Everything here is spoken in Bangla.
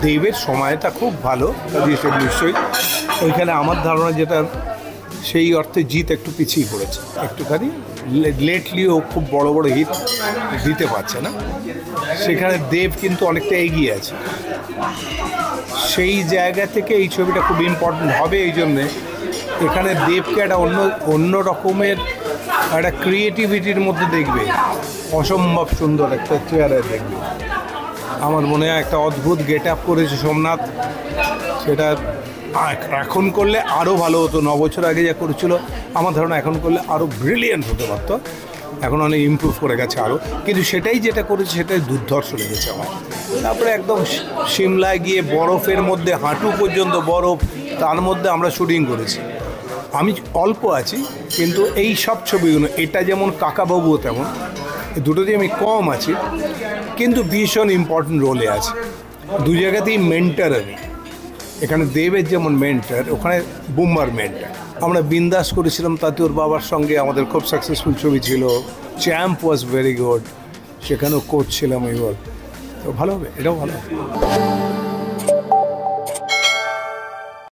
দেবের সময়টা খুব ভালো কাজে নিশ্চয়ই ওইখানে আমার ধারণা যেটা সেই অর্থে জিৎ একটু পিছিয়ে পড়েছে একটুখানি লেটলি ও খুব বড় বড় হিট দিতে পারছে না সেখানে দেব কিন্তু অনেকটা এগিয়ে আছে সেই জায়গা থেকে এই ছবিটা খুব ইম্পর্টেন্ট হবে এই জন্যে এখানে দেবকে একটা অন্য রকমের একটা ক্রিয়েটিভিটির মধ্যে দেখবে অসম্ভব সুন্দর একটা চেয়ারে দেখবে আমার মনে হয় একটা অদ্ভুত গেট আপ করেছে সোমনাথ সেটা এখন করলে আরও ভালো হতো 9 বছর আগে যা করেছিল আমার ধারণা এখন করলে আরও ব্রিলিয়েন্ট হতে পারতো এখন অনেক ইমপ্রুভ করে গেছে আরও কিন্তু সেটাই যেটা করেছে সেটাই দুর্ধর্ষ লেগেছে আমার তারপরে একদম সিমলায় গিয়ে বরফের মধ্যে হাঁটু পর্যন্ত বরফ তার মধ্যে আমরা শুটিং করেছি আমি অল্প আছি কিন্তু এই সব ছবিগুলো এটা যেমন কাকাবাবুও তেমন দুটোতেই আমি কম আছি কিন্তু ভীষণ ইম্পর্টেন্ট রোলে আছে দু জায়গাতেই মেন্টার আমি এখানে দেবের যেমন মেন্টার ওখানে বুম্বার মেন্টার আমরা বিন্দাস করেছিলাম তাতে ওর বাবার সঙ্গে আমাদের খুব সাকসেসফুল ছবি ছিল চ্যাম্প ওয়াজ ভেরি গুড সেখানেও কোচ ছিলাম এবার তো ভালো হবে এটাও ভালো হবে